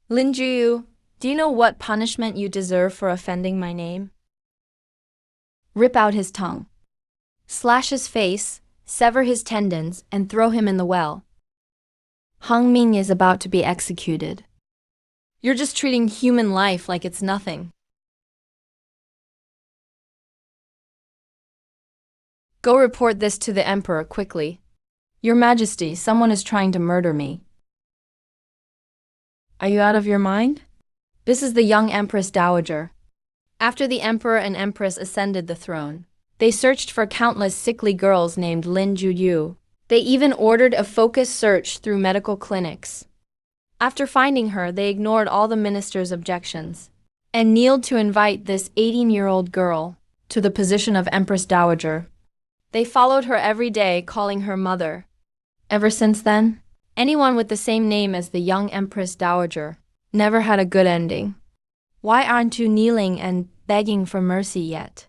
Lin Juyu, do you know what punishment you deserve for offending my name? Rip out his tongue, slash his face, sever his tendons, and throw him in the well. Hung Ming is about to be executed. You're just treating human life like it's nothing. Go report this to the emperor quickly. Your Majesty, someone is trying to murder me. Are you out of your mind? This is the young Empress Dowager. After the emperor and empress ascended the throne, they searched for countless sickly girls named Lin Juyu. They even ordered a focused search through medical clinics. After finding her, they ignored all the minister's objections and kneeled to invite this 18-year-old girl to the position of Empress Dowager. They followed her every day, calling her mother. Ever since then, anyone with the same name as the young Empress Dowager never had a good ending. Why aren't you kneeling and begging for mercy yet?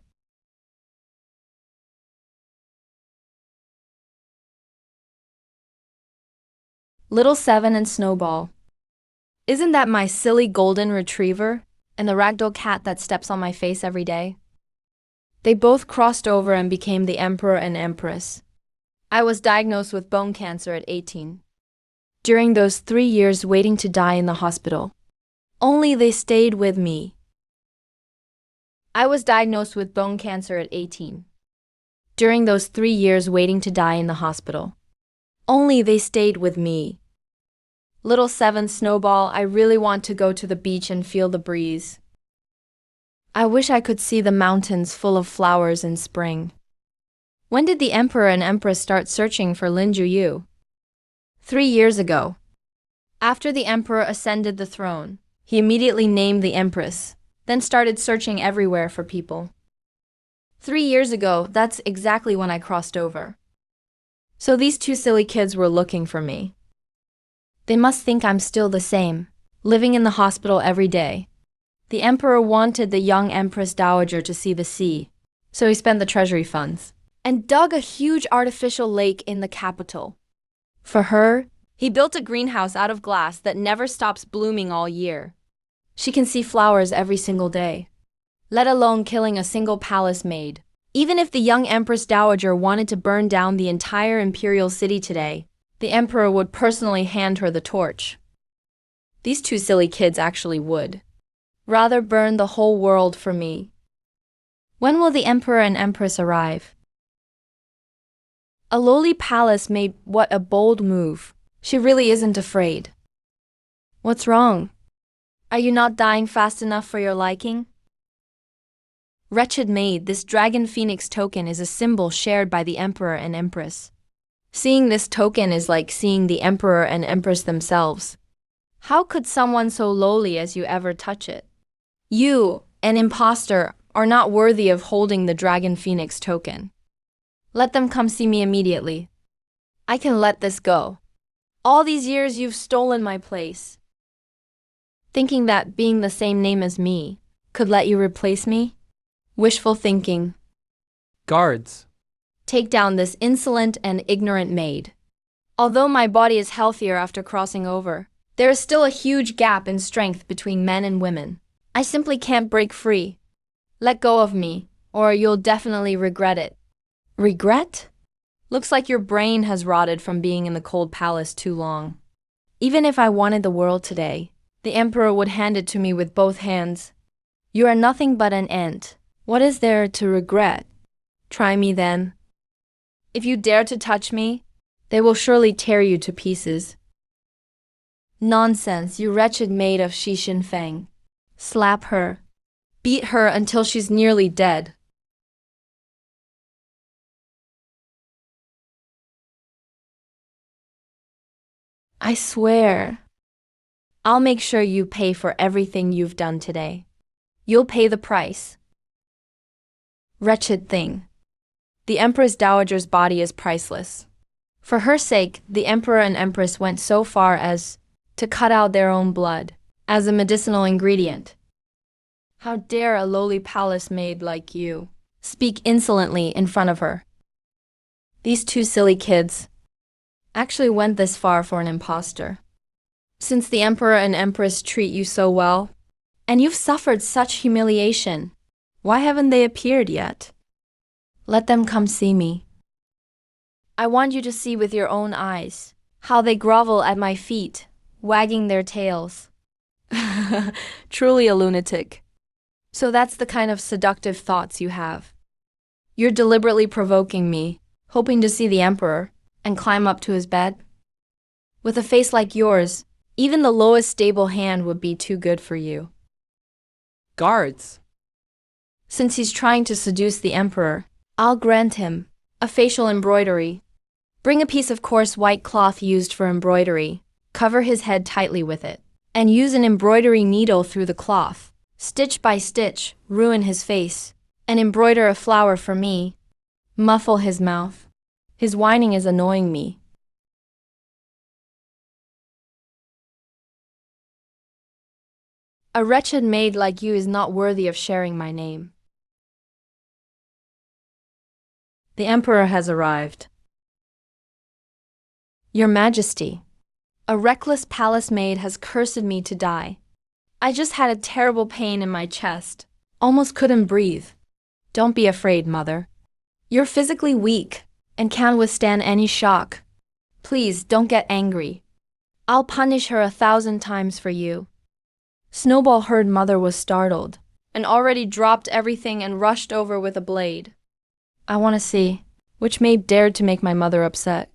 Little Seven and Snowball. Isn't that my silly golden retriever and the ragdoll cat that steps on my face every day? They both crossed over and became the emperor and empress. I was diagnosed with bone cancer at 18. During those 3 years waiting to die in the hospital, only they stayed with me. I was diagnosed with bone cancer at 18. During those 3 years waiting to die in the hospital, only they stayed with me. Little Seven Snowball, I really want to go to the beach and feel the breeze. I wish I could see the mountains full of flowers in spring. When did the emperor and empress start searching for Lin Juyu? 3 years ago. After the emperor ascended the throne, he immediately named the empress, then started searching everywhere for people. 3 years ago, that's exactly when I crossed over. So these two silly kids were looking for me. They must think I'm still the same, living in the hospital every day. The emperor wanted the young Empress Dowager to see the sea, so he spent the treasury funds and dug a huge artificial lake in the capital. For her, he built a greenhouse out of glass that never stops blooming all year. She can see flowers every single day, let alone killing a single palace maid. Even if the young Empress Dowager wanted to burn down the entire imperial city today, the emperor would personally hand her the torch. These two silly kids actually would rather burn the whole world for me. When will the emperor and empress arrive? A lowly palace made what a bold move. She really isn't afraid. What's wrong? Are you not dying fast enough for your liking? Wretched maid, this dragon phoenix token is a symbol shared by the emperor and empress. Seeing this token is like seeing the emperor and empress themselves. How could someone so lowly as you ever touch it? You, an imposter, are not worthy of holding the dragon phoenix token. Let them come see me immediately. I can let this go. All these years you've stolen my place. Thinking that being the same name as me could let you replace me? Wishful thinking. Guards. Take down this insolent and ignorant maid. Although my body is healthier after crossing over, there is still a huge gap in strength between men and women. I simply can't break free. Let go of me, or you'll definitely regret it. Regret? Looks like your brain has rotted from being in the cold palace too long. Even if I wanted the world today, the emperor would hand it to me with both hands. You are nothing but an ant. What is there to regret? Try me then. If you dare to touch me, they will surely tear you to pieces. Nonsense, you wretched maid of Shi Shin Fang. Slap her. Beat her until she's nearly dead. I swear, I'll make sure you pay for everything you've done today. You'll pay the price. Wretched thing. The Empress Dowager's body is priceless. For her sake, the emperor and empress went so far as to cut out their own blood as a medicinal ingredient. How dare a lowly palace maid like you speak insolently in front of her? These two silly kids actually went this far for an imposter. Since the emperor and empress treat you so well, and you've suffered such humiliation, why haven't they appeared yet? Let them come see me. I want you to see with your own eyes how they grovel at my feet, wagging their tails. Truly a lunatic. So that's the kind of seductive thoughts you have. You're deliberately provoking me, hoping to see the emperor and climb up to his bed? With a face like yours, even the lowest stable hand would be too good for you. Guards. Since he's trying to seduce the emperor, I'll grant him a facial embroidery. Bring a piece of coarse white cloth used for embroidery, cover his head tightly with it, and use an embroidery needle through the cloth. Stitch by stitch, ruin his face, and embroider a flower for me. Muffle his mouth. His whining is annoying me. A wretched maid like you is not worthy of sharing my name. The emperor has arrived. Your Majesty, a reckless palace maid has cursed me to die. I just had a terrible pain in my chest. Almost couldn't breathe. Don't be afraid, mother. You're physically weak and can't withstand any shock. Please don't get angry. I'll punish her 1,000 times for you. Snowball heard mother was startled and already dropped everything and rushed over with a blade. I want to see which maid dared to make my mother upset.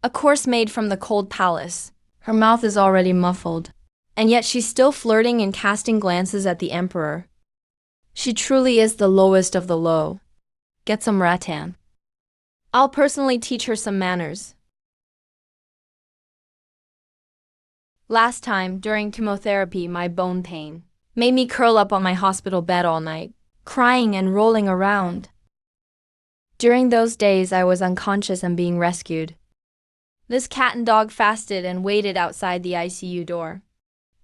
A coarse maid from the cold palace. Her mouth is already muffled, and yet she's still flirting and casting glances at the emperor. She truly is the lowest of the low. Get some rattan. I'll personally teach her some manners. Last time, during chemotherapy, my bone pain made me curl up on my hospital bed all night, crying and rolling around. During those days, I was unconscious and being rescued. This cat and dog fasted and waited outside the ICU door,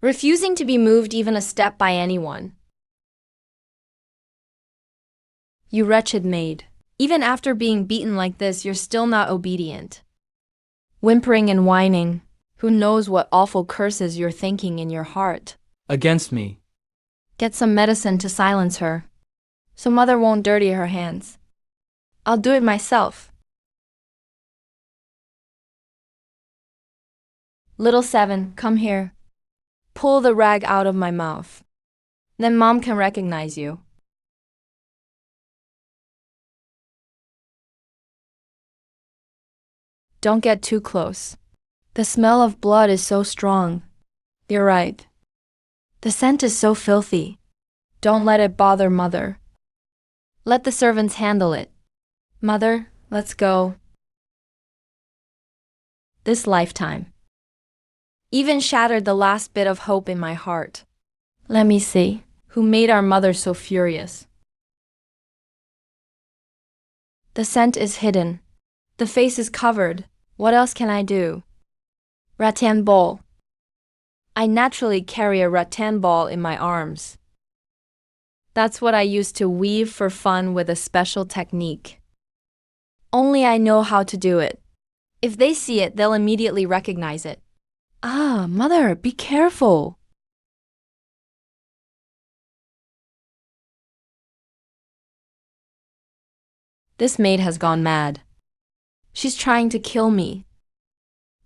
refusing to be moved even a step by anyone. You wretched maid. Even after being beaten like this, you're still not obedient. Whimpering and whining, who knows what awful curses you're thinking in your heart. Against me. Get some medicine to silence her, so mother won't dirty her hands. I'll do it myself. Little Seven, come here. Pull the rag out of my mouth. Then mom can recognize you. Don't get too close. The smell of blood is so strong. You're right. The scent is so filthy. Don't let it bother mother. Let the servants handle it. Mother, let's go. This lifetime even shattered the last bit of hope in my heart. Let me see, who made our mother so furious? The scent is hidden. The face is covered. What else can I do? Rattan ball. I naturally carry a rattan ball in my arms. That's what I used to weave for fun with a special technique. Only I know how to do it. If they see it, they'll immediately recognize it. Ah, mother, be careful. This maid has gone mad. She's trying to kill me.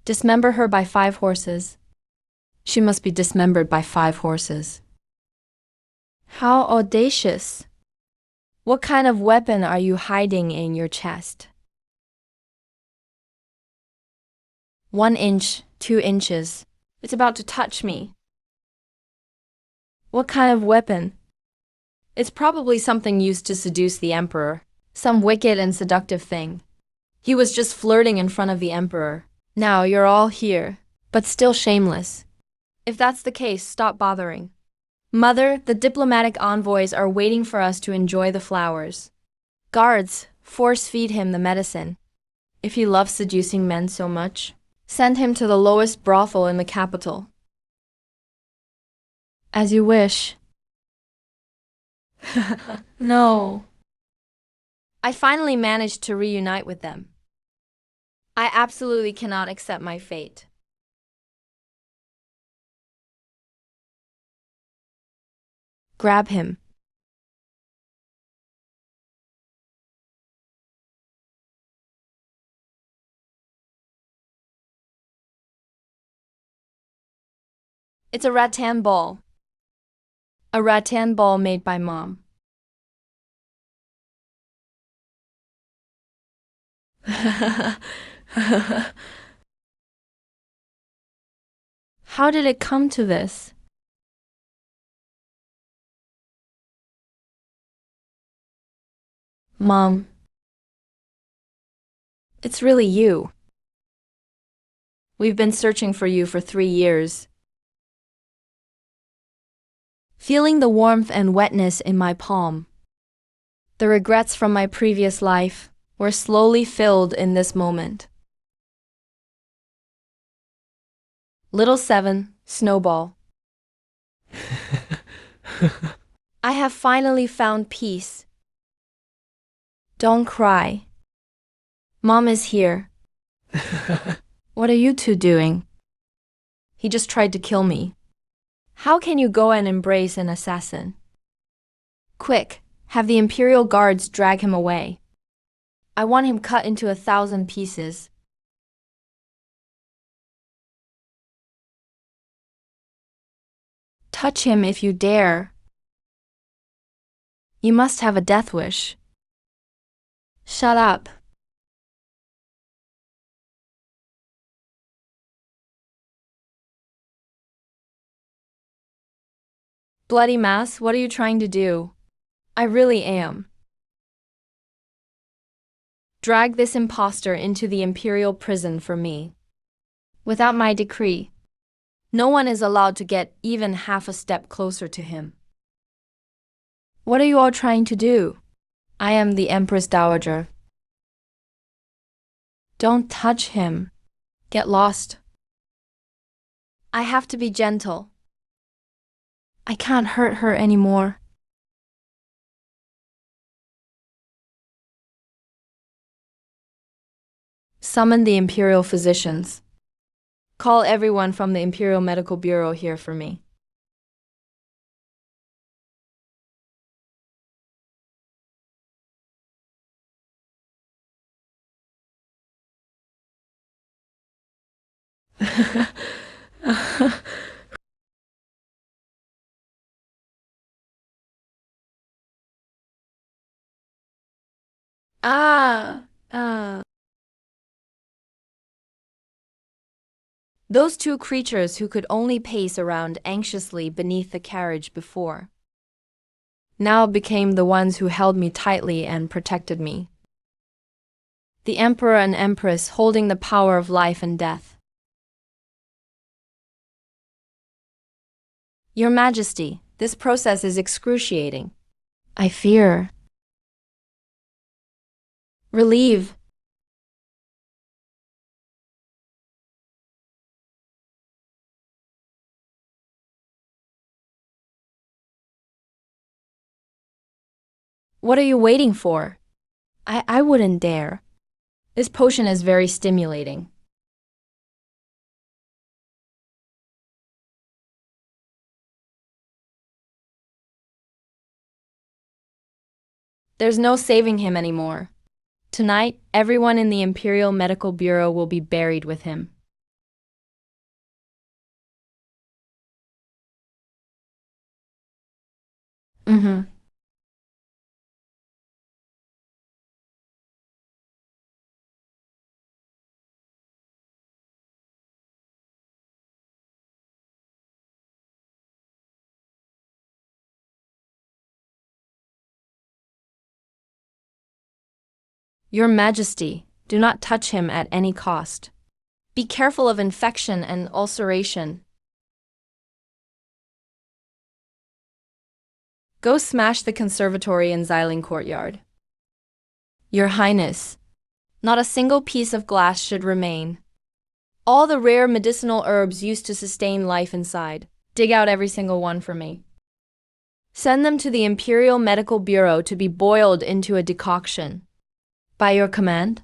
Dismember her by 5 horses. She must be dismembered by 5 horses. How audacious. What kind of weapon are you hiding in your chest? 1 inch, 2 inches. It's about to touch me. What kind of weapon? It's probably something used to seduce the emperor. Some wicked and seductive thing. He was just flirting in front of the emperor. Now you're all here, but still shameless. If that's the case, stop bothering. Mother, the diplomatic envoys are waiting for us to enjoy the flowers. Guards, force feed him the medicine. If he loves seducing men so much, send him to the lowest brothel in the capital. As you wish. No. I finally managed to reunite with them. I absolutely cannot accept my fate. Grab him. It's a rattan ball. A rattan ball made by Mom. How did it come to this? Mom, it's really you. We've been searching for you for 3 years. Feeling the warmth and wetness in my palm. The regrets from my previous life were slowly filled in this moment. Little 7, Snowball. I have finally found peace. Don't cry. Mom is here. What are you two doing? He just tried to kill me. How can you go and embrace an assassin? Quick, have the Imperial Guards drag him away. I want him cut into 1,000 pieces. Touch him if you dare. You must have a death wish. Shut up. Bloody Mass, what are you trying to do? I really am. Drag this impostor into the Imperial prison for me. Without my decree, no one is allowed to get even half a step closer to him. What are you all trying to do? I am the Empress Dowager. Don't touch him. Get lost. I have to be gentle. I can't hurt her anymore. Summon the Imperial physicians. Call everyone from the Imperial Medical Bureau here for me. Ah, ah. Those two creatures who could only pace around anxiously beneath the carriage before, now became the ones who held me tightly and protected me. The Emperor and Empress holding the power of life and death. Your Majesty, this process is excruciating. I fear. Relieve. What are you waiting for? I wouldn't dare. This potion is very stimulating. There's no saving him anymore. Tonight, everyone in the Imperial Medical Bureau will be buried with him. Your Majesty, do not touch him at any cost. Be careful of infection and ulceration. Go smash the conservatory in Xiling Courtyard. Your Highness, not a single piece of glass should remain. All the rare medicinal herbs used to sustain life inside, dig out every single one for me. Send them to the Imperial Medical Bureau to be boiled into a decoction. By your command?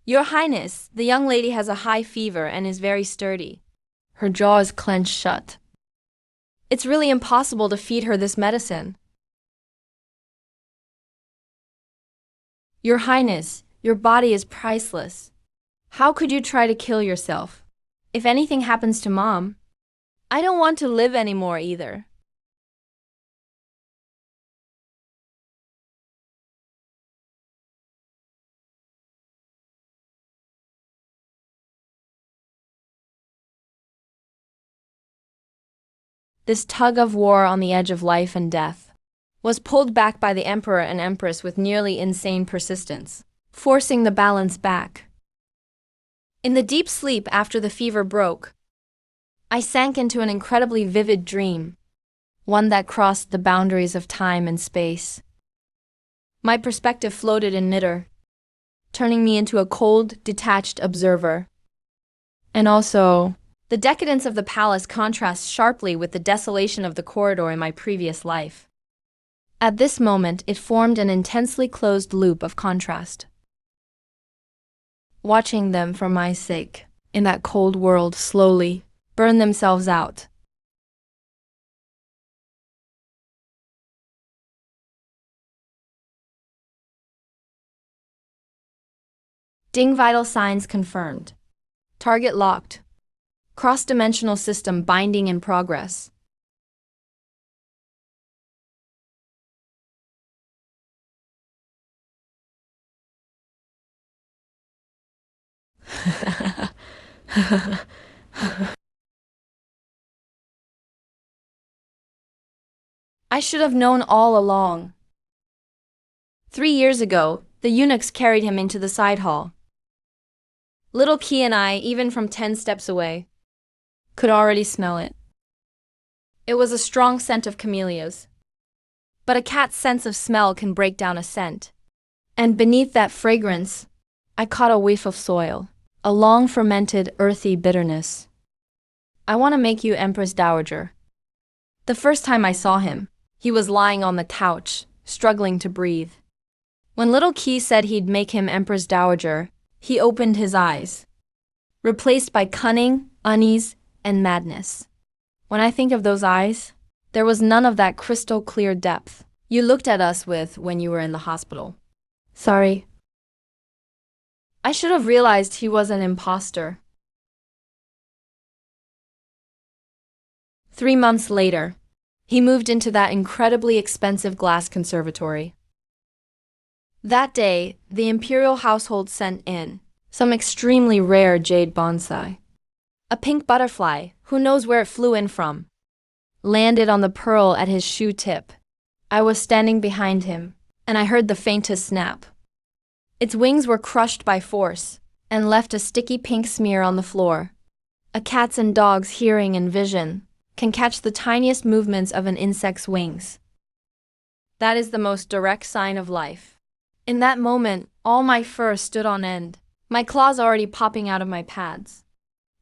Your Highness, the young lady has a high fever and is very sturdy. Her jaw is clenched shut. It's really impossible to feed her this medicine. Your Highness, your body is priceless. How could you try to kill yourself? If anything happens to Mom, I don't want to live anymore either. This tug of war on the edge of life and death was pulled back by the Emperor and Empress with nearly insane persistence, forcing the balance back. In the deep sleep after the fever broke, I sank into an incredibly vivid dream, one that crossed the boundaries of time and space. My perspective floated in midair, turning me into a cold, detached observer. And also, the decadence of the palace contrasts sharply with the desolation of the corridor in my previous life. At this moment, it formed an intensely closed loop of contrast. Watching them for my sake, in that cold world slowly burn themselves out. Ding, vital signs confirmed. Target locked. Cross-dimensional system binding in progress. I should have known all along. 3 years ago, the eunuchs carried him into the side hall. Little Key and I, even from 10 steps away, could already smell it. It was a strong scent of camellias. But a cat's sense of smell can break down a scent. And beneath that fragrance, I caught a whiff of soil, a long-fermented, earthy bitterness. I want to make you Empress Dowager. The first time I saw him, he was lying on the couch, struggling to breathe. When Little Key said he'd make him Empress Dowager, he opened his eyes, replaced by cunning, unease, and madness. When I think of those eyes, there was none of that crystal-clear depth you looked at us with when you were in the hospital. Sorry. I should have realized he was an imposter. 3 months later, he moved into that incredibly expensive glass conservatory. That day, the imperial household sent in some extremely rare jade bonsai. A pink butterfly, who knows where it flew in from, landed on the pearl at his shoe tip. I was standing behind him, and I heard the faintest snap. Its wings were crushed by force and left a sticky pink smear on the floor. A cat's and dog's hearing and vision can catch the tiniest movements of an insect's wings. That is the most direct sign of life. In that moment, all my fur stood on end, my claws already popping out of my pads.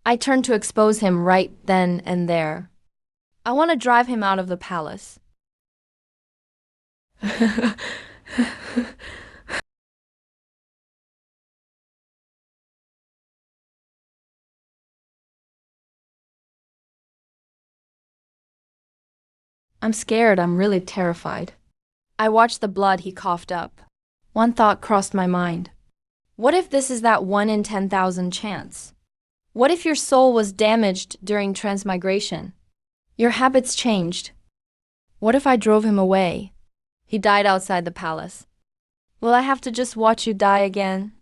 I turned to expose him right then and there. I want to drive him out of the palace. I'm scared, I'm really terrified. I watched the blood he coughed up. One thought crossed my mind. What if this is that 1 in 10,000 chance? What if your soul was damaged during transmigration? Your habits changed. What if I drove him away? He died outside the palace. Will I have to just watch you die again?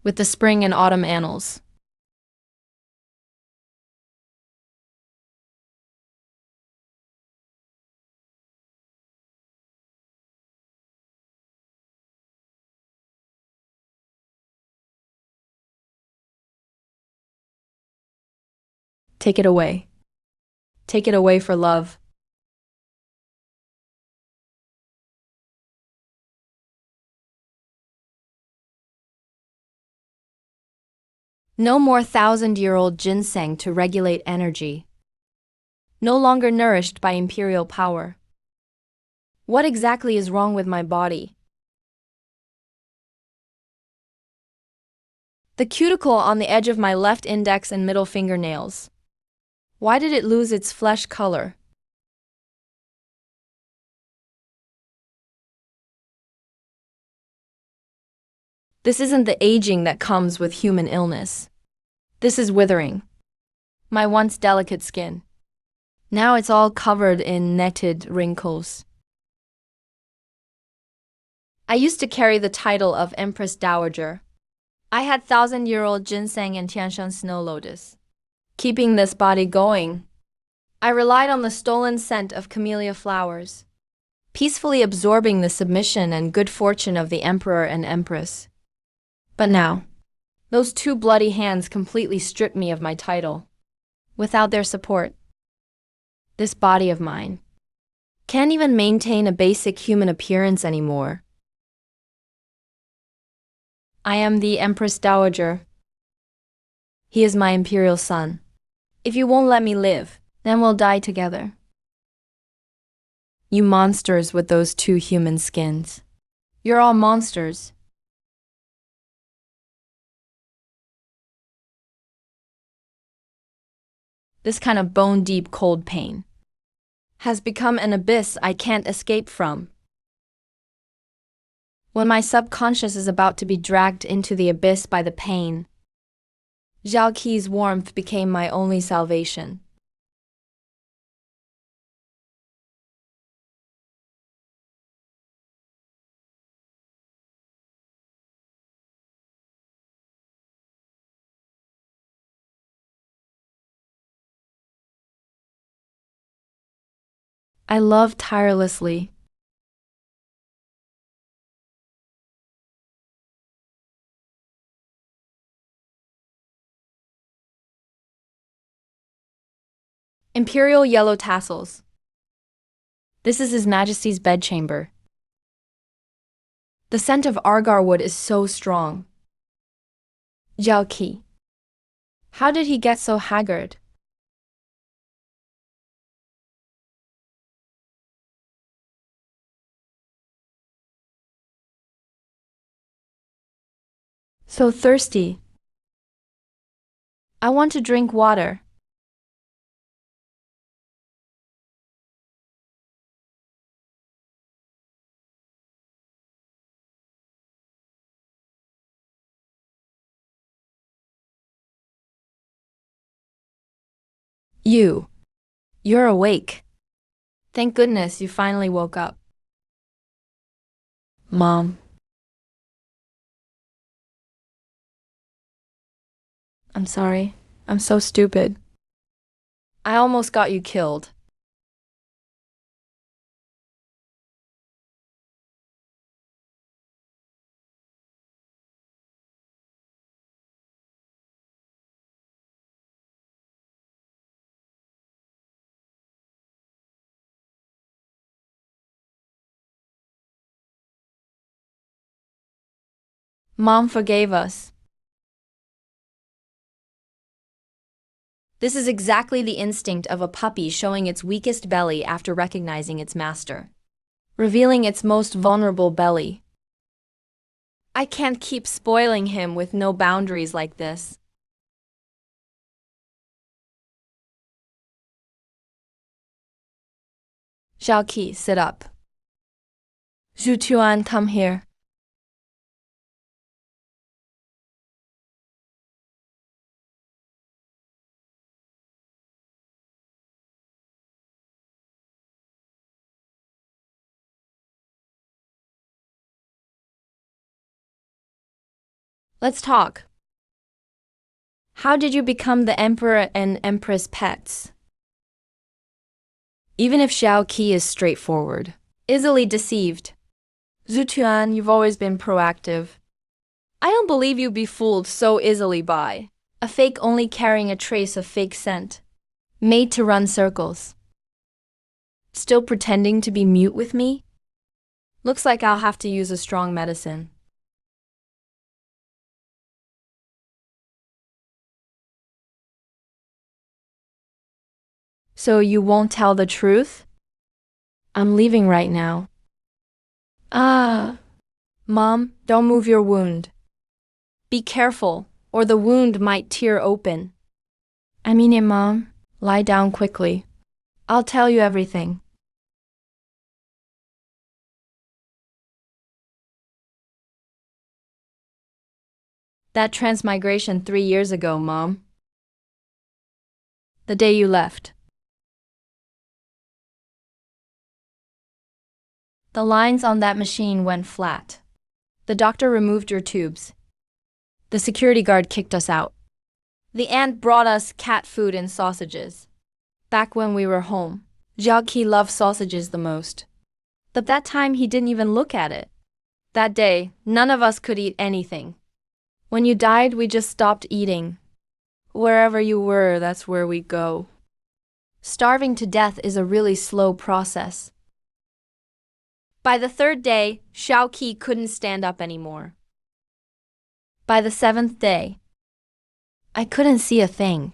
With the spring and autumn annals. Take it away. Take it away for love. No more thousand-year-old ginseng to regulate energy. No longer nourished by imperial power. What exactly is wrong with my body? The cuticle on the edge of my left index and middle fingernails. Why did it lose its flesh color? This isn't the aging that comes with human illness. This is withering. My once delicate skin. Now it's all covered in netted wrinkles. I used to carry the title of Empress Dowager. I had thousand-year-old ginseng and Tianshan snow lotus. Keeping this body going, I relied on the stolen scent of camellia flowers, peacefully absorbing the submission and good fortune of the emperor and empress. But now, those two bloody hands completely stripped me of my title. Without their support, this body of mine can't even maintain a basic human appearance anymore. I am the Empress Dowager. He is my imperial son. If you won't let me live, then we'll die together. You monsters with those two human skins. You're all monsters. This kind of bone-deep cold pain has become an abyss I can't escape from. When my subconscious is about to be dragged into the abyss by the pain, Zhao Qi's warmth became my only salvation. I love tirelessly. Imperial yellow tassels. This is His Majesty's bedchamber. The scent of argar wood is so strong. Zhao Qi. How did he get so haggard? So thirsty. I want to drink water. You're awake. Thank goodness you finally woke up. Mom. I'm sorry. I'm so stupid. I almost got you killed. Mom forgave us. This is exactly the instinct of a puppy showing its weakest belly after recognizing its master, revealing its most vulnerable belly. I can't keep spoiling him with no boundaries like this. Zhao Qi, sit up. Zhu Tuan, come here. Let's talk. How did you become the Emperor and Empress pets? Even if Zhao Qi is straightforward, easily deceived. Zhu Tuan, you've always been proactive. I don't believe you'd be fooled so easily by a fake only carrying a trace of fake scent. made to run circles. Still pretending to be mute with me? Looks like I'll have to use a strong medicine. So you won't tell the truth? I'm leaving right now. Ah. Mom, don't move your wound. Be careful, or the wound might tear open. I mean it, Mom. Lie down quickly. I'll tell you everything. That transmigration 3 years ago, Mom. The day you left. The lines on that machine went flat. The doctor removed your tubes. The security guard kicked us out. The aunt brought us cat food and sausages. Back when we were home, Jacques loved sausages the most. But that time he didn't even look at it. That day, none of us could eat anything. When you died, we just stopped eating. Wherever you were, that's where we go. Starving to death is a really slow process. By the 3rd day, Xiaoqi couldn't stand up anymore. By the 7th day, I couldn't see a thing.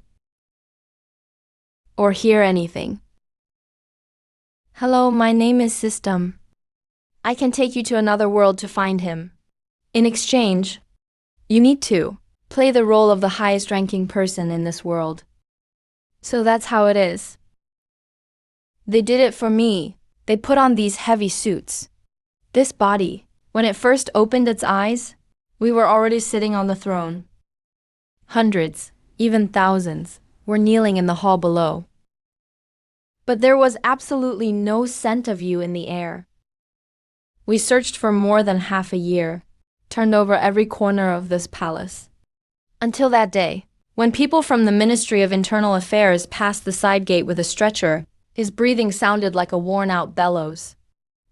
Or hear anything. Hello, my name is System. I can take you to another world to find him. In exchange, you need to play the role of the highest ranking person in this world. So that's how it is. They did it for me. They put on these heavy suits. This body, when it first opened its eyes, we were already sitting on the throne. Hundreds, even thousands, were kneeling in the hall below. But there was absolutely no scent of you in the air. We searched for more than half a year, turned over every corner of this palace. Until that day, when people from the Ministry of Internal Affairs passed the side gate with a stretcher, his breathing sounded like a worn-out bellows.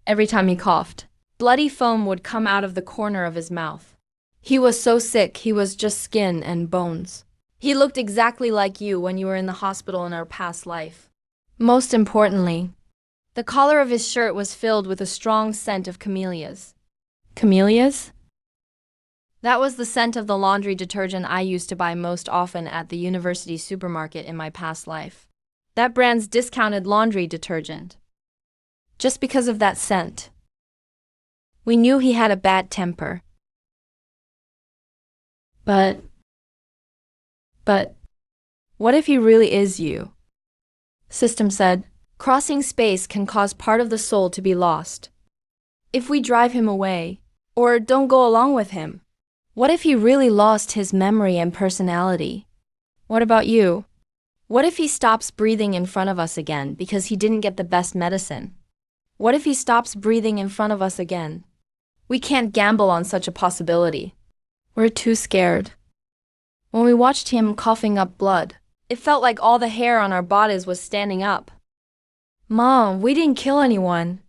Every time he coughed, bloody foam would come out of the corner of his mouth. He was so sick, he was just skin and bones. He looked exactly like you when you were in the hospital in our past life. Most importantly, the collar of his shirt was filled with a strong scent of camellias. Camellias? That was the scent of the laundry detergent I used to buy most often at the university supermarket in my past life. That brand's discounted laundry detergent. Just because of that scent. We knew he had a bad temper. But, what if he really is you? System said, crossing space can cause part of the soul to be lost. If we drive him away, or don't go along with him, what if he really lost his memory and personality? What about you? What if he stops breathing in front of us again because he didn't get the best medicine? What if he stops breathing in front of us again? We can't gamble on such a possibility. We're too scared. When we watched him coughing up blood, it felt like all the hair on our bodies was standing up. Mom, we didn't kill anyone.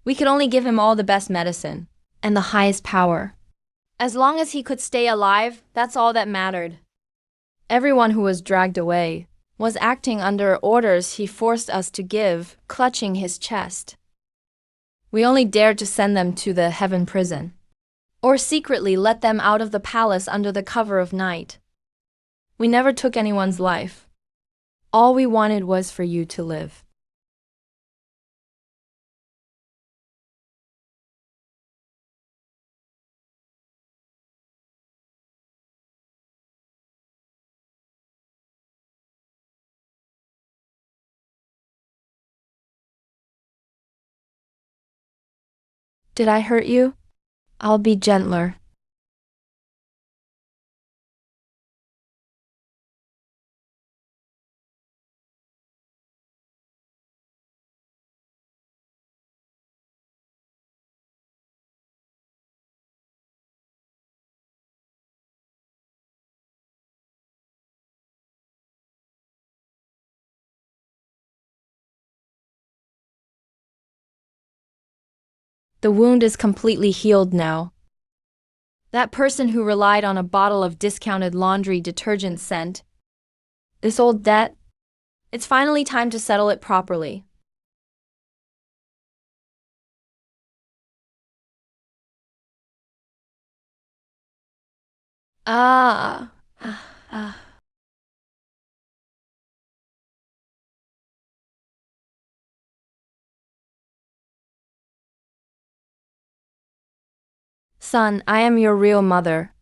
We could only give him all the best medicine and the highest power. As long as he could stay alive, that's all that mattered. Everyone who was dragged away was acting under orders he forced us to give, clutching his chest. We only dared to send them to the heaven prison, or secretly let them out of the palace under the cover of night. We never took anyone's life. All we wanted was for you to live. Did I hurt you? I'll be gentler. The wound is completely healed now. That person who relied on a bottle of discounted laundry detergent scent, this old debt, It's finally time to settle it properly. Ah. Ah. Son, I am your real mother.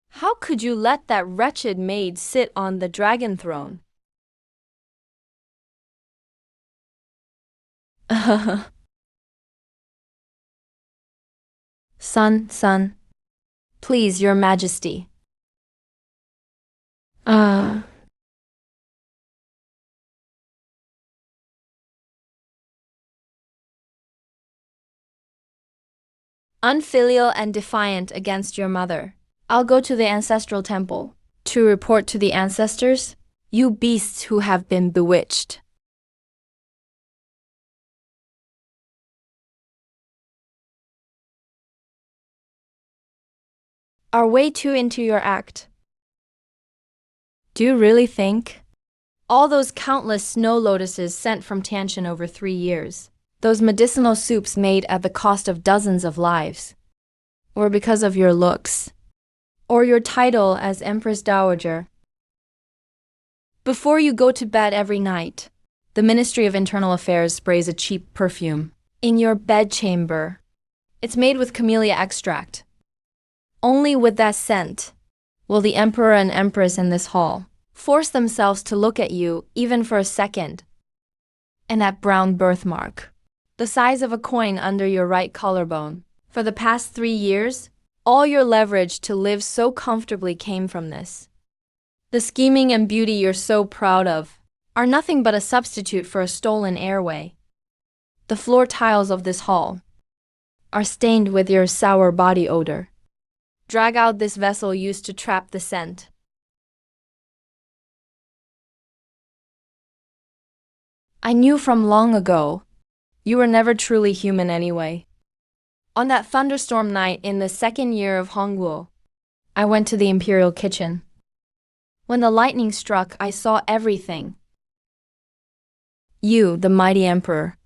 How could you let that wretched maid sit on the dragon throne? Son, please, your majesty. Ah. Unfilial and defiant against your mother. I'll go to the ancestral temple to report to the ancestors, you beasts who have been bewitched. Are way too into your act. Do you really think? All those countless snow lotuses sent from Tiantian over 3 years, those medicinal soups made at the cost of dozens of lives, or because of your looks, or your title as Empress Dowager. Before you go to bed every night, the Ministry of Internal Affairs sprays a cheap perfume in your bedchamber. It's made with camellia extract. Only with that scent will the Emperor and Empress in this hall force themselves to look at you even for a second. And that brown birthmark, the size of a coin under your right collarbone. For the past 3 years, all your leverage to live so comfortably came from this. The scheming and beauty you're so proud of are nothing but a substitute for a stolen airway. The floor tiles of this hall are stained with your sour body odor. Drag out this vessel used to trap the scent. I knew from long ago, you were never truly human anyway. On that thunderstorm night in the 2nd year of Hongguo, I went to the imperial kitchen. When the lightning struck, I saw everything. You, the mighty emperor,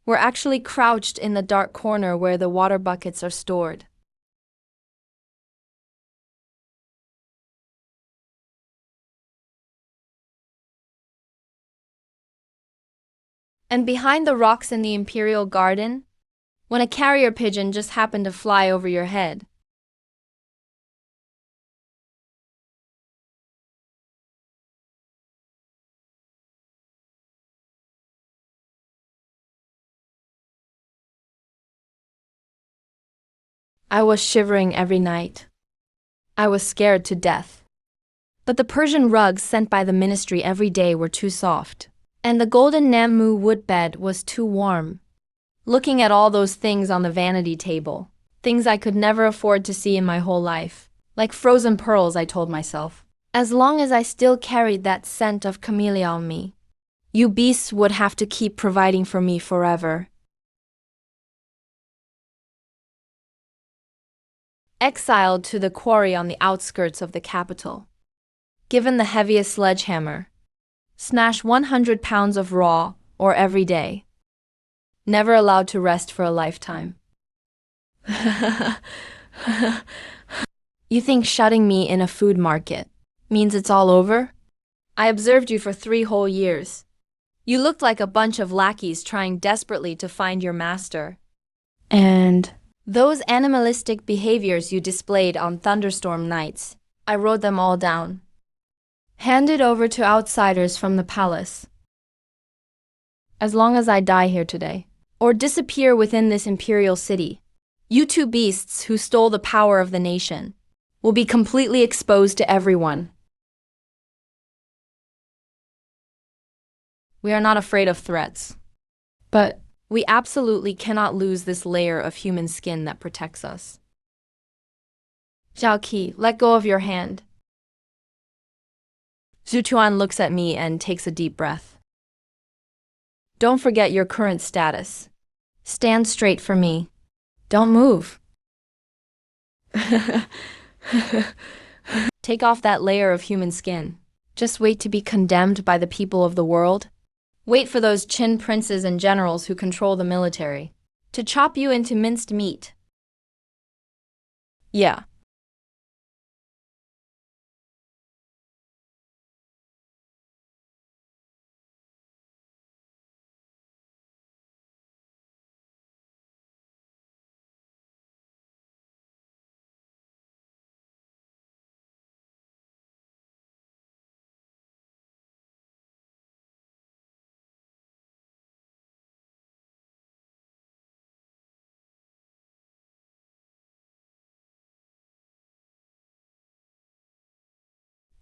were actually crouched in the dark corner where the water buckets are stored. And behind the rocks in the imperial garden, when a carrier pigeon just happened to fly over your head. I was shivering every night. I was scared to death. But the Persian rugs sent by the ministry every day were too soft, and the golden Nammu woodbed was too warm. Looking at all those things on the vanity table, things I could never afford to see in my whole life, like frozen pearls, I told myself. As long as I still carried that scent of camellia on me, you beasts would have to keep providing for me forever. Exiled to the quarry on the outskirts of the capital. Given the heaviest sledgehammer. Smash 100 pounds of raw ore every day. Never allowed to rest for a lifetime. You think shutting me in a food market means it's all over? I observed you for 3 whole years. You looked like a bunch of lackeys trying desperately to find your master. And those animalistic behaviors you displayed on thunderstorm nights, I wrote them all down. Handed over to outsiders from the palace. As long as I die here today, or disappear within this imperial city, you two beasts who stole the power of the nation will be completely exposed to everyone. We are not afraid of threats, but we absolutely cannot lose this layer of human skin that protects us. Zhao Qi, let go of your hand. Zhu Tuan looks at me and takes a deep breath. Don't forget your current status. Stand straight for me. Don't move. Take off that layer of human skin. Just wait to be condemned by the people of the world. Wait for those Qin princes and generals who control the military to chop you into minced meat. Yeah.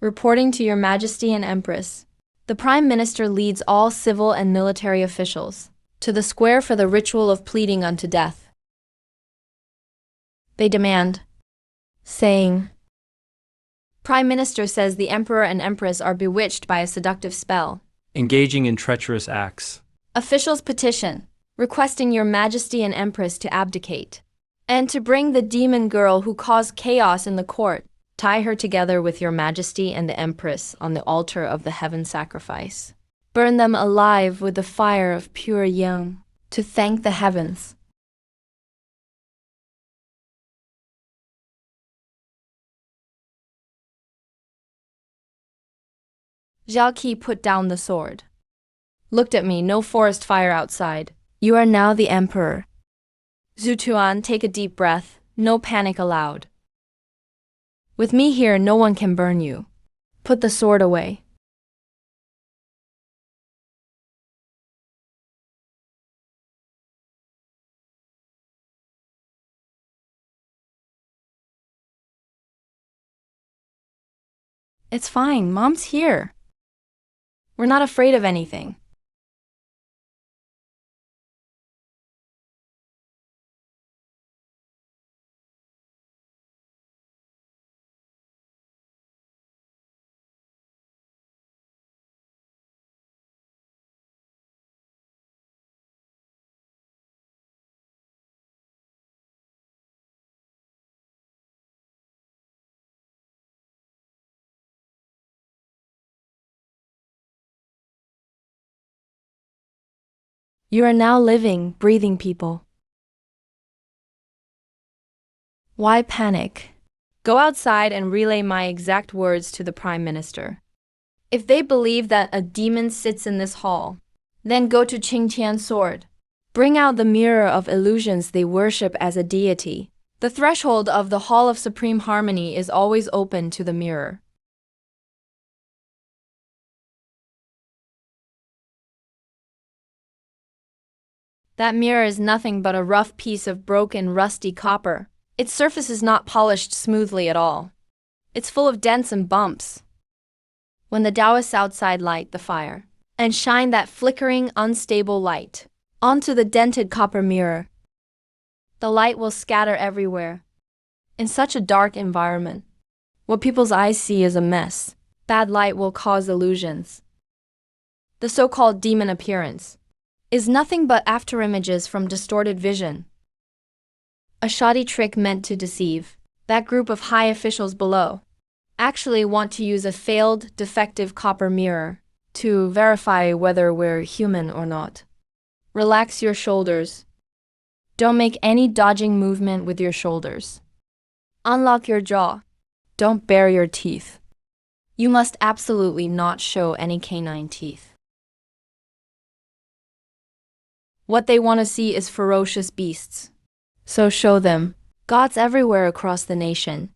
Reporting to Your Majesty and Empress. The Prime Minister leads all civil and military officials to the square for the ritual of pleading unto death. They demand, saying, Prime Minister says the Emperor and Empress are bewitched by a seductive spell. Engaging in treacherous acts. Officials petition, requesting Your Majesty and Empress to abdicate, and to bring the demon girl who caused chaos in the court. Tie her together with Your Majesty and the Empress on the altar of the heaven sacrifice. Burn them alive with the fire of pure yang, to thank the heavens. Zhao Qi put down the sword. Looked at me, no forest fire outside. You are now the emperor. Zhu Tuan, take a deep breath, no panic allowed. With me here, no one can burn you. Put the sword away. It's fine, Mom's here. We're not afraid of anything. You are now living, breathing people. Why panic? Go outside and relay my exact words to the Prime Minister. If they believe that a demon sits in this hall, then go to Qingqian's sword. Bring out the mirror of illusions they worship as a deity. The threshold of the Hall of Supreme Harmony is always open to the mirror. That mirror is nothing but a rough piece of broken, rusty copper. Its surface is not polished smoothly at all. It's full of dents and bumps. When the Taoists outside light the fire and shine that flickering, unstable light onto the dented copper mirror, the light will scatter everywhere. In such a dark environment, what people's eyes see is a mess. Bad light will cause illusions. The so-called demon appearance is nothing but afterimages from distorted vision. A shoddy trick meant to deceive. That group of high officials below actually want to use a failed, defective copper mirror to verify whether we're human or not. Relax your shoulders. Don't make any dodging movement with your shoulders. Unlock your jaw. Don't bare your teeth. You must absolutely not show any canine teeth. What they want to see is ferocious beasts. So show them. God's everywhere across the nation.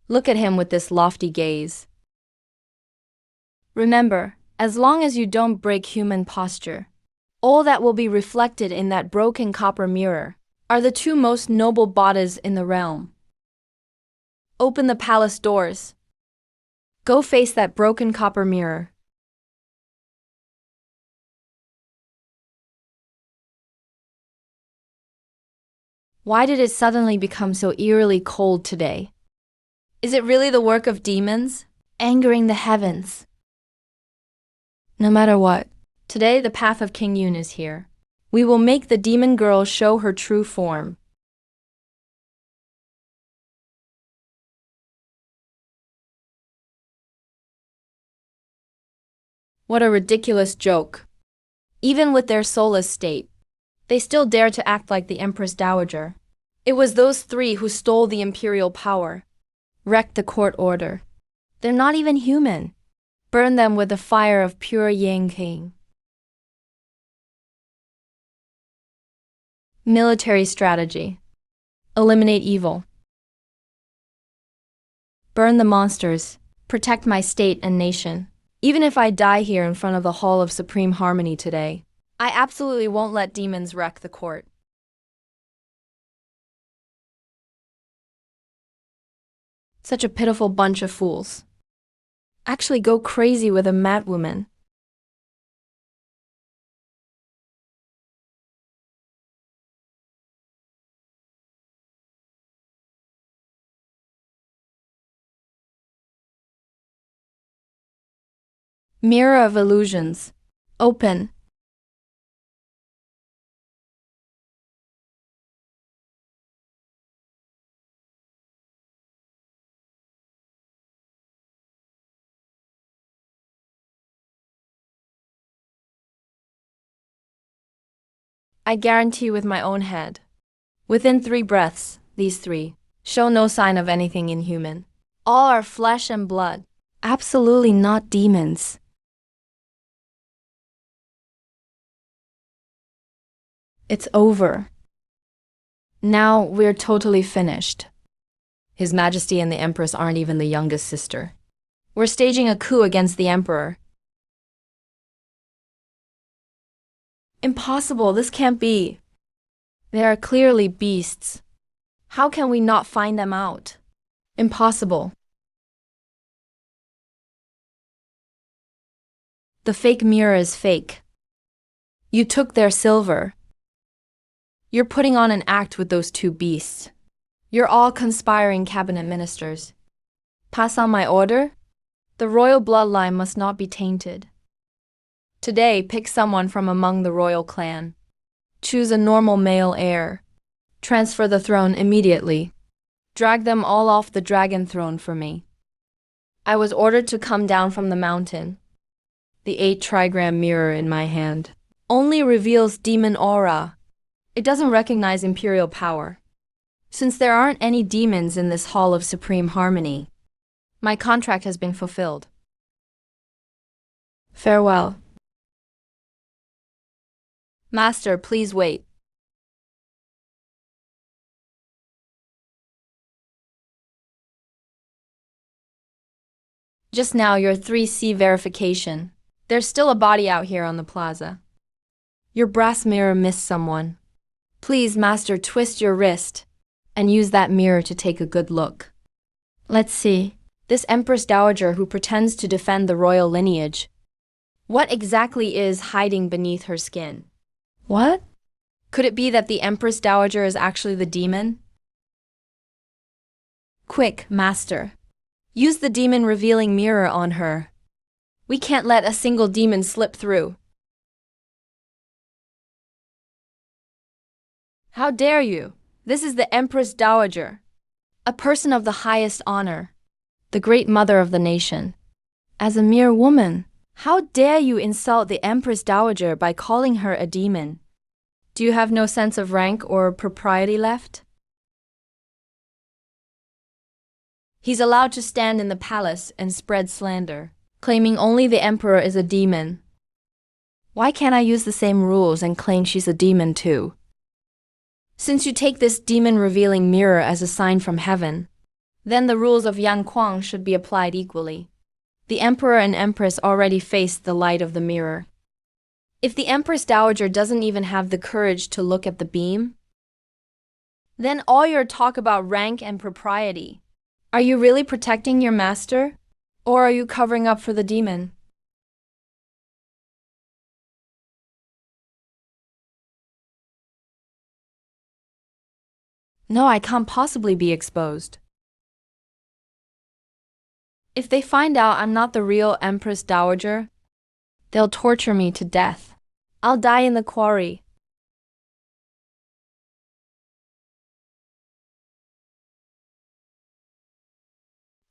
Look at him with this lofty gaze. Remember, as long as you don't break human posture, all that will be reflected in that broken copper mirror are the two most noble bodies in the realm. Open the palace doors. Go face that broken copper mirror. Why did it suddenly become so eerily cold today? Is it really the work of demons, angering the heavens? No matter what, today the path of King Yun is here. We will make the demon girl show her true form. What a ridiculous joke. Even with their soulless state, they still dare to act like the Empress Dowager. It was those three who stole the imperial power, wrecked the court order. They're not even human. Burn them with the fire of pure Yang King. Military strategy. Eliminate evil. Burn the monsters. Protect my state and nation. Even if I die here in front of the Hall of Supreme Harmony today, I absolutely won't let demons wreck the court. Such a pitiful bunch of fools. Actually go crazy with a madwoman. Mirror of illusions. Open. I guarantee with my own head. Within 3 breaths, these three show no sign of anything inhuman. All are flesh and blood. Absolutely not demons. It's over. Now we're totally finished. His Majesty and the Empress aren't even the youngest sister. We're staging a coup against the Emperor. Impossible, this can't be. They are clearly beasts. How can we not find them out? Impossible. The fake mirror is fake. You took their silver. You're putting on an act with those 2 beasts. You're all conspiring cabinet ministers. Pass on my order? The royal bloodline must not be tainted. Today, pick someone from among the royal clan. Choose a normal male heir. Transfer the throne immediately. Drag them all off the dragon throne for me. I was ordered to come down from the mountain. The 8 trigram mirror in my hand only reveals demon aura. It doesn't recognize imperial power. Since there aren't any demons in this Hall of Supreme Harmony, my contract has been fulfilled. Farewell. Master, please wait. Just now, your 3C verification. There's still a body out here on the plaza. Your brass mirror missed someone. Please, Master, twist your wrist and use that mirror to take a good look. Let's see. This Empress Dowager who pretends to defend the royal lineage. What exactly is hiding beneath her skin? What? Could it be that the Empress Dowager is actually the demon? Quick, Master. Use the demon revealing mirror on her. We can't let a single demon slip through. How dare you? This is the Empress Dowager, a person of the highest honor, the great mother of the nation. As a mere woman, how dare you insult the Empress Dowager by calling her a demon? Do you have no sense of rank or propriety left? He's allowed to stand in the palace and spread slander, claiming only the emperor is a demon. Why can't I use the same rules and claim she's a demon too? Since you take this demon-revealing mirror as a sign from heaven, then the rules of Yang Kuang should be applied equally. The emperor and empress already faced the light of the mirror. If the Empress Dowager doesn't even have the courage to look at the beam, then all your talk about rank and propriety. Are you really protecting your master? Or are you covering up for the demon? No, I can't possibly be exposed. If they find out I'm not the real Empress Dowager, they'll torture me to death. I'll die in the quarry.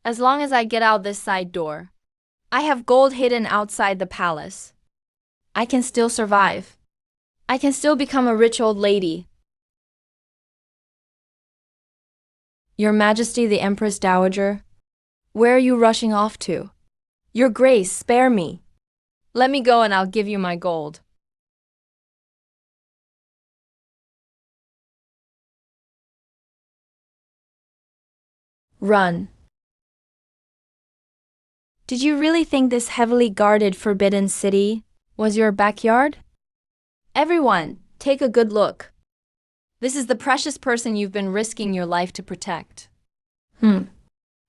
As long as I get out this side door, I have gold hidden outside the palace. I can still survive. I can still become a rich old lady. Your Majesty the Empress Dowager, where are you rushing off to? Your Grace, spare me. Let me go and I'll give you my gold. Run. Did you really think this heavily guarded forbidden city was your backyard? Everyone, take a good look. This is the precious person you've been risking your life to protect.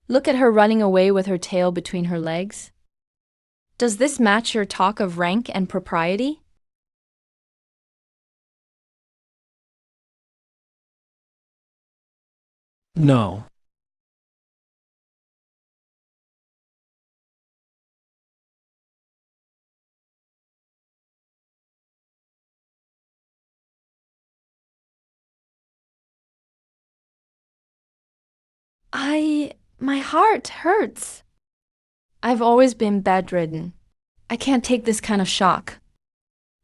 Look at her running away with her tail between her legs. Does this match your talk of rank and propriety? No. My heart hurts. I've always been bedridden. I can't take this kind of shock.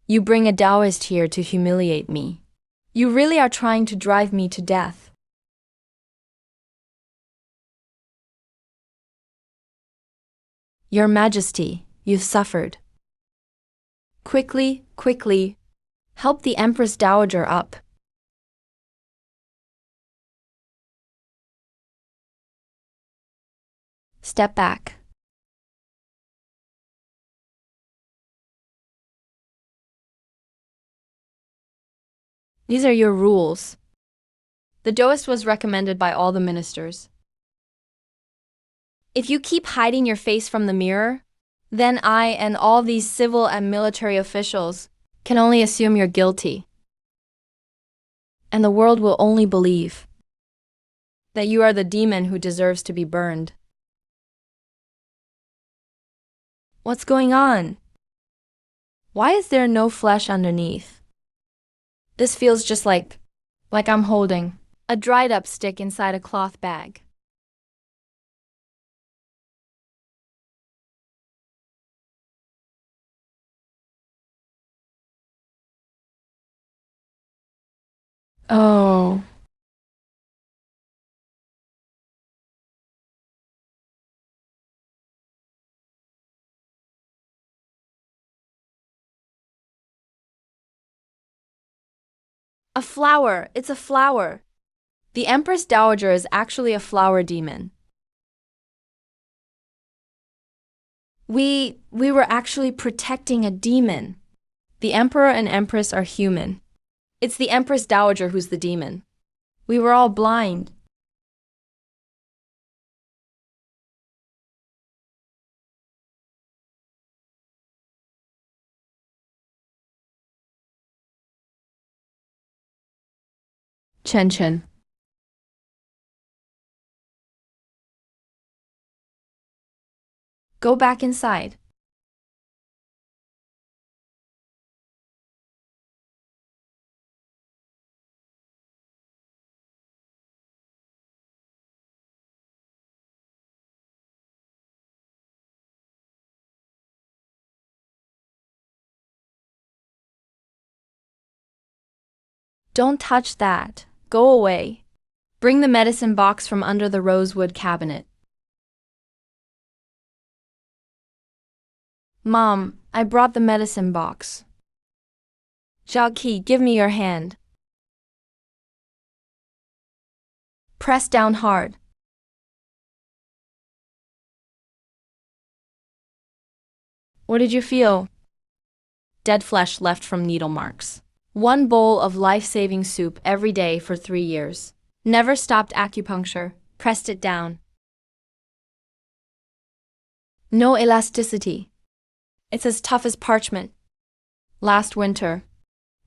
You bring a Taoist here to humiliate me. You really are trying to drive me to death. Your Majesty, you've suffered. Quickly, quickly, help the Empress Dowager up. Step back. These are your rules. The Taoist was recommended by all the ministers. If you keep hiding your face from the mirror, then I and all these civil and military officials can only assume you're guilty. And the world will only believe that you are the demon who deserves to be burned. What's going on? Why is there no flesh underneath? This feels just like I'm holding a dried up stick inside a cloth bag. Oh. A flower! It's a flower! The Empress Dowager is actually a flower demon. We were actually protecting a demon. The Emperor and Empress are human. It's the Empress Dowager who's the demon. We were all blind. Chen. Go back inside. Don't touch that. Go away. Bring the medicine box from under the rosewood cabinet. Mom, I brought the medicine box. Zhao, give me your hand. Press down hard. What did you feel? Dead flesh left from needle marks. 1 bowl of life-saving soup every day for 3 years. Never stopped acupuncture, pressed it down. No elasticity. It's as tough as parchment. Last winter,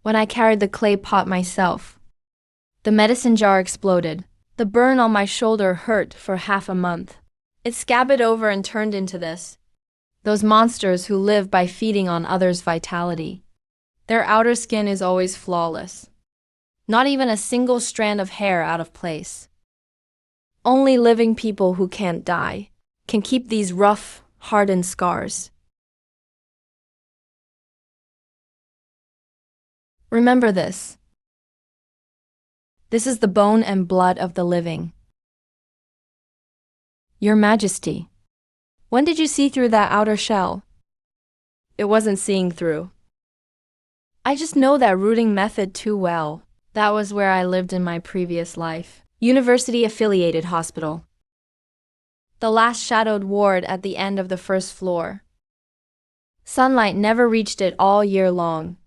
when I carried the clay pot myself, the medicine jar exploded. The burn on my shoulder hurt for half a month. It scabbed over and turned into this. Those monsters who live by feeding on others' vitality. Their outer skin is always flawless. Not even a single strand of hair out of place. Only living people who can't die can keep these rough, hardened scars. Remember this. This is the bone and blood of the living. Your Majesty. When did you see through that outer shell? It wasn't seeing through. I just know that rooting method too well. That was where I lived in my previous life. University-affiliated hospital. The last shadowed ward at the end of the first floor. Sunlight never reached it all year long.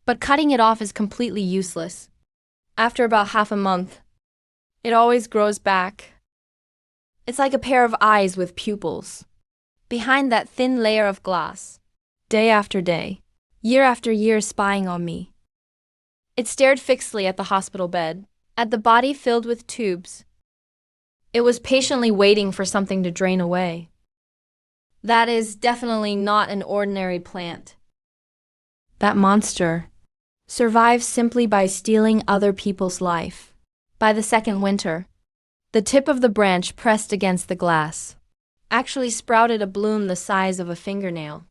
But cutting it off is completely useless. After about half a month, it always grows back. It's like a pair of eyes with pupils. Behind that thin layer of glass, day after day, year after year spying on me. It stared fixedly at the hospital bed, at the body filled with tubes. It was patiently waiting for something to drain away. That is definitely not an ordinary plant. That monster survives simply by stealing other people's life. By the second winter, the tip of the branch pressed against the glass actually sprouted a bloom the size of a fingernail.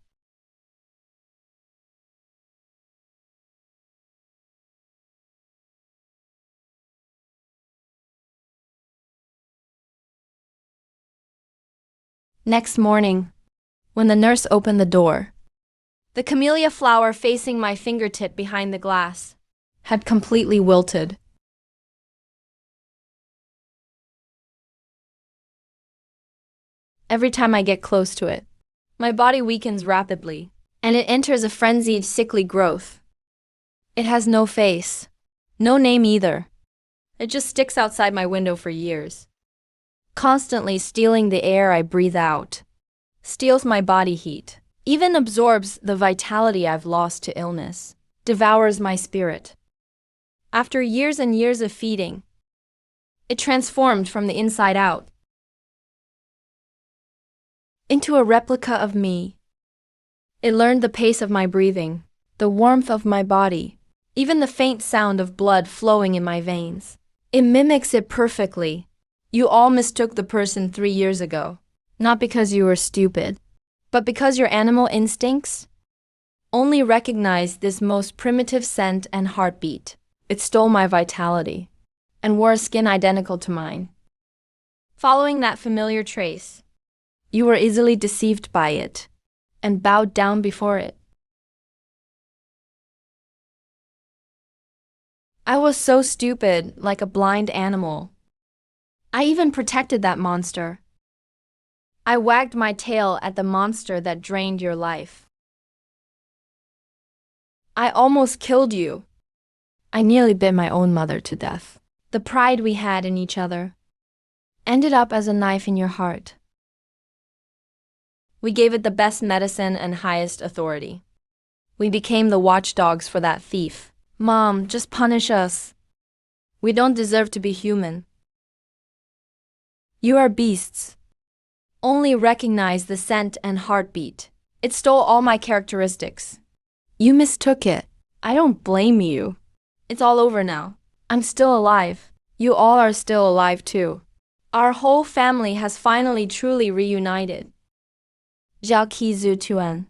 Next morning, when the nurse opened the door, the camellia flower facing my fingertip behind the glass had completely wilted. Every time I get close to it, my body weakens rapidly, and it enters a frenzied, sickly growth. It has no face, no name either. It just sticks outside my window for years, constantly stealing the air I breathe out, steals my body heat, even absorbs the vitality I've lost to illness, devours my spirit. After years and years of feeding, it transformed from the inside out into a replica of me. It learned the pace of my breathing, the warmth of my body, even the faint sound of blood flowing in my veins. It mimics it perfectly. You all mistook the person 3 years ago, not because you were stupid, but because your animal instincts only recognized this most primitive scent and heartbeat. It stole my vitality and wore a skin identical to mine. Following that familiar trace, you were easily deceived by it and bowed down before it. I was so stupid, like a blind animal. I even protected that monster. I wagged my tail at the monster that drained your life. I almost killed you. I nearly bit my own mother to death. The pride we had in each other ended up as a knife in your heart. We gave it the best medicine and highest authority. We became the watchdogs for that thief. Mom, just punish us. We don't deserve to be human. You are beasts. Only recognize the scent and heartbeat. It stole all my characteristics. You mistook it. I don't blame you. It's all over now. I'm still alive. You all are still alive too. Our whole family has finally truly reunited. Jiao Qi Zhu Tuan.